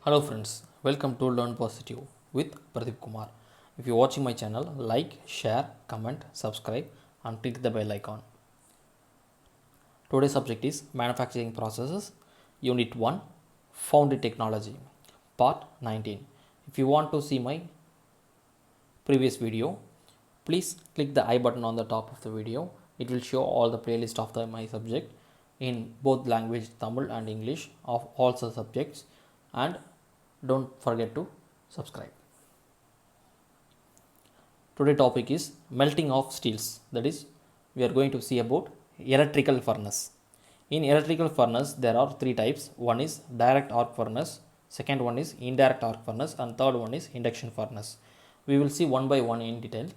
Hello friends, welcome to Learn Positive with Pradeep Kumar. If you're watching my channel, like, share, comment, subscribe and click the bell icon. Today's subject is Manufacturing Processes, Unit 1, Foundry Technology, Part 19. If you want to see my previous video, please click the I button on the top of the video. It will show all the playlist of my subject in both language Tamil and English of all the subjects, and don't forget to subscribe. Today topic is melting of steels, that is we are going to see about electrical furnace. In electrical furnace there are three types. One is direct arc furnace, second one is indirect arc furnace, and third one is induction furnace. We will see one by one in detail.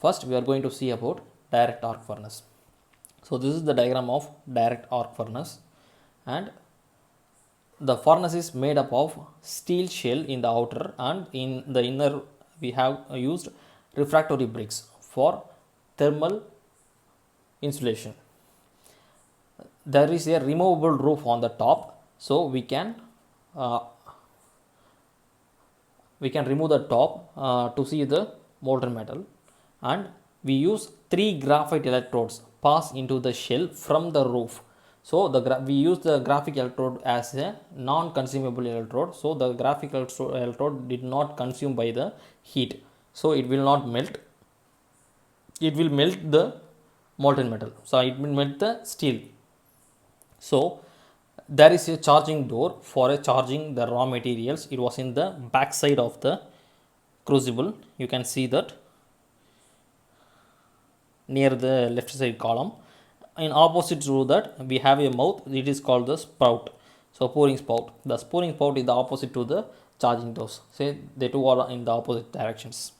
First we are going to see about direct arc furnace. So this is the diagram of direct arc furnace, and the furnace is made up of steel shell in the outer, and in the inner we have used refractory bricks for thermal insulation. There is a removable roof on the top, so we can remove the top to see the molten metal, and we use three graphite electrodes pass into the shell from the roof. So we use the graphic electrode as a non-consumable electrode, so the graphic electrode did not consume by the heat, so it will not melt. It will melt the molten metal, so it will melt the steel. So there is a charging door for charging the raw materials. It was in the back side of the crucible. You can see that near the left side column. In opposite to that we have a mouth. It is called the spout, so pouring spout. The pouring spout is the opposite to the charging doors. Say they two are in the opposite directions.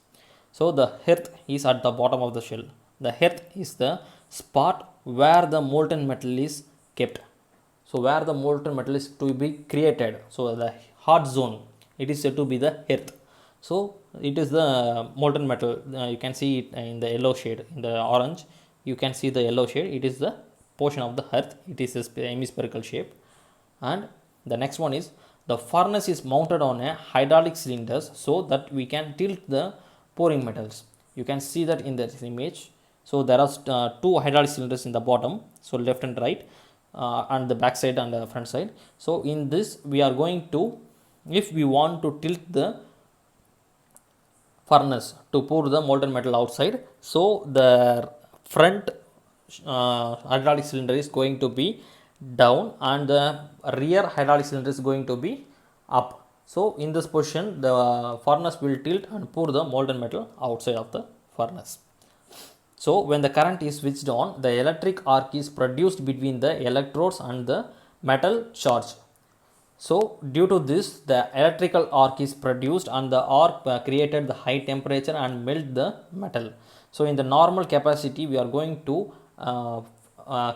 So the hearth is at the bottom of the shell. The hearth is the spot where the molten metal is kept. So where the molten metal is to be created, so the hot zone, it is said to be the hearth. So it is the molten metal. You can see it in the yellow shade, in the orange you can see the yellow shade. It is the portion of the hearth. It is a hemispherical shape. And the next one is the furnace is mounted on a hydraulic cylinders so that we can tilt the pouring metals. You can see that in this image. So there are two hydraulic cylinders in the bottom, so left and right, and the back side and the front side. So in this we are going to, if we want to tilt the furnace to pour the molten metal outside, so the front hydraulic cylinder is going to be down and the rear hydraulic cylinder is going to be up. So in this position the furnace will tilt and pour the molten metal outside of the furnace. So when the current is switched on, the electric arc is produced between the electrodes and the metal charge. So due to this the electrical arc is produced, and the arc created the high temperature and melt the metal. So in the normal capacity we are going to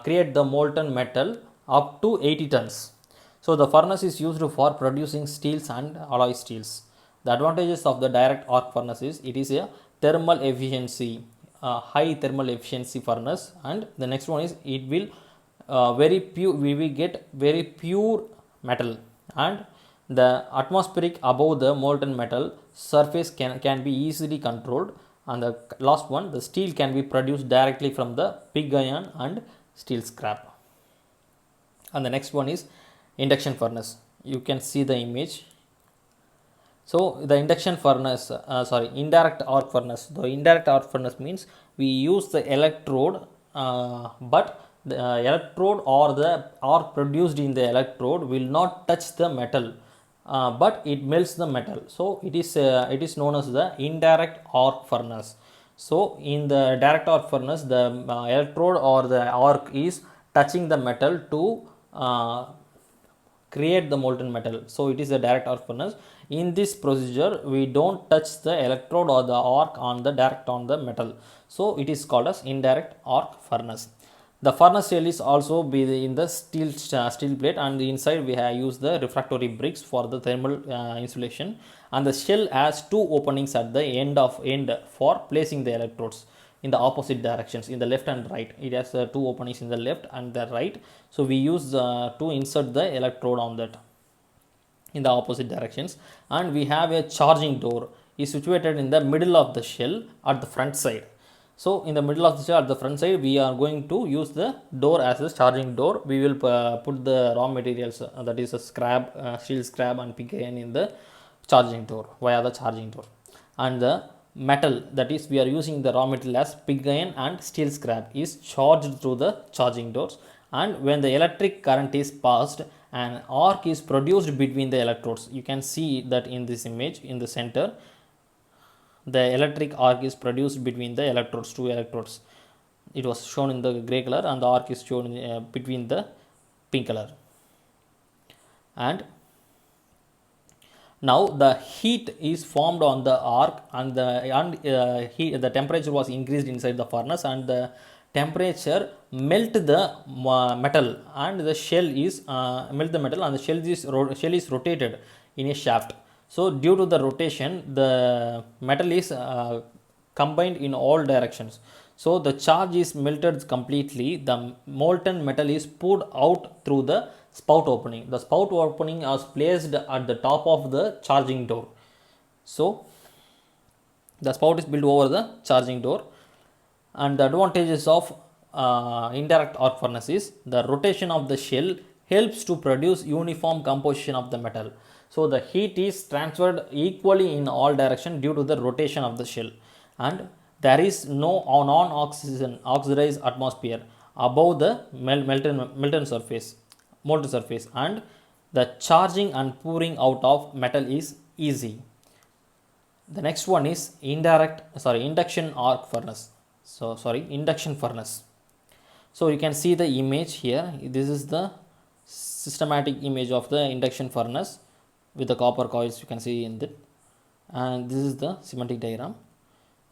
create the molten metal up to 80 tons. So the furnace is used for producing steels and alloy steels. The advantages of the direct arc furnace is it is a thermal efficiency, high thermal efficiency furnace, and the next one is it will very pure, we will get very pure metal, and the atmospheric above the molten metal surface can be easily controlled, and the last one, the steel can be produced directly from the pig iron and steel scrap. And the next one is induction furnace. You can see the image. So the induction furnace, indirect arc furnace. The indirect arc furnace means we use the electrode, but the electrode or the arc produced in the electrode will not touch the metal, but it melts the metal. So it is known as the indirect arc furnace. So in the direct arc furnace, the electrode or the arc is touching the metal to create the molten metal. So it is a direct arc furnace. In this procedure we don't touch the electrode or the arc on the direct on the metal, so it is called as indirect arc furnace. The furnace shell is also be in the steel plate, and inside we have used the refractory bricks for the thermal insulation, and the shell has two openings at the end for placing the electrodes in the opposite directions, in the left and right. It has two openings in the left and the right, so we use to insert the electrode on that. in the opposite directions, and we have a charging door is situated in the middle of the shell at the front side. So in the middle of the shell at the front side, we are going to use the door as a charging door. We will put the raw materials, that is a scrap, steel scrap and pig iron in the charging door via the charging door, and the metal, that is we are using the raw material as pig iron and steel scrap, is charged through the charging doors. And when the electric current is passed, an arc is produced between the electrodes. You can see that in this image in the center, the electric arc is produced between the electrodes, two electrodes. It was shown in the gray color, and the arc is shown between the pink color. And now the heat is formed on the arc, and the temperature was increased inside the furnace, and the temperature melt the metal, and the shell is melt the metal, and the shell is rotated in a shaft. So due to the rotation, the metal is combined in all directions. So the charge is melted completely. The molten metal is poured out through the spout opening. The spout opening is placed at the top of the charging door. So the spout is built over the charging door. And the advantages of indirect arc furnace is the rotation of the shell helps to produce uniform composition of the metal. So the heat is transferred equally in all directions due to the rotation of the shell, and there is no non-oxidized atmosphere above the molten surface, and the charging and pouring out of metal is easy. The next one is induction arc furnace. Induction furnace. So you can see the image here. This is the systematic image of the induction furnace with the copper coils, you can see in it, and this is the schematic diagram.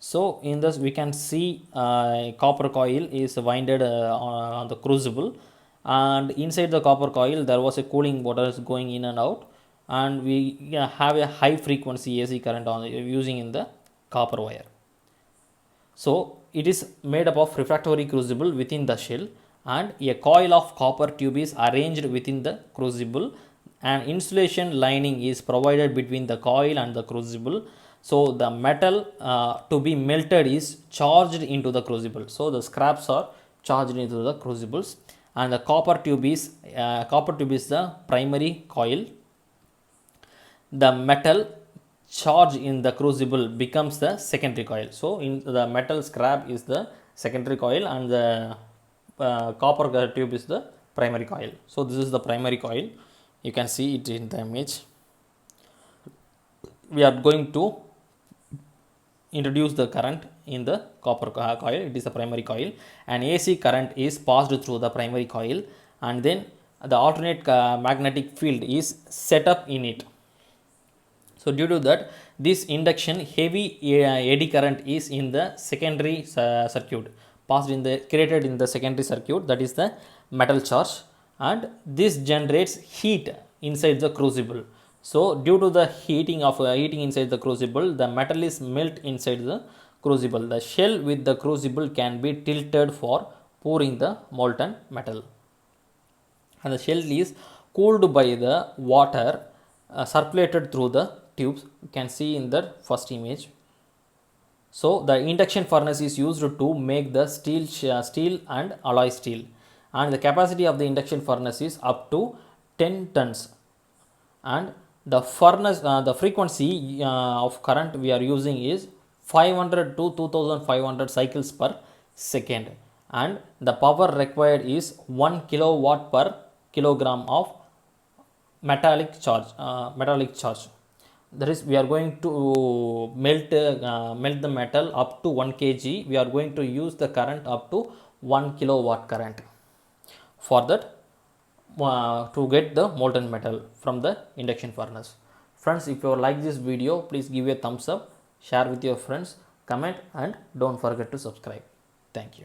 So in this we can see copper coil is winded on the crucible, and inside the copper coil there was a cooling water is going in and out, and we have a high frequency AC current on using in the copper wire. So it is made up of refractory crucible within the shell, and a coil of copper tube is arranged within the crucible. An insulation lining is provided between the coil and the crucible. So the metal to be melted is charged into the crucible. So the scraps are charged into the crucibles, and the copper tube is the primary coil. The metal charge in the crucible becomes the secondary coil. So in the metal scrap is the secondary coil, and the copper tube is the primary coil. So this is the primary coil. You can see it in the image. We are going to introduce the current in the copper coil. It is the primary coil. An AC current is passed through the primary coil, and then the alternate magnetic field is set up in it. So due to that, this induction heavy eddy current is in the secondary circuit, created in the secondary circuit, that is the metal charge, and this generates heat inside the crucible. So due to the heating inside the crucible, the metal is melt inside the crucible. The shell with the crucible can be tilted for pouring the molten metal, and the shell is cooled by the water circulated through the tubes. You can see in the first image. So the induction furnace is used to make the steel and alloy steel, and the capacity of the induction furnace is up to 10 tons, and the furnace the frequency of current we are using is 500 to 2500 cycles per second, and the power required is 1 kilowatt per kilogram of metallic charge. That is, we are going to melt the metal up to 1 kg. We are going to use the current up to 1 kilowatt current for that to get the molten metal from the induction furnace. Friends, if you like this video, please give a thumbs up, share with your friends, comment, and don't forget to subscribe. Thank you.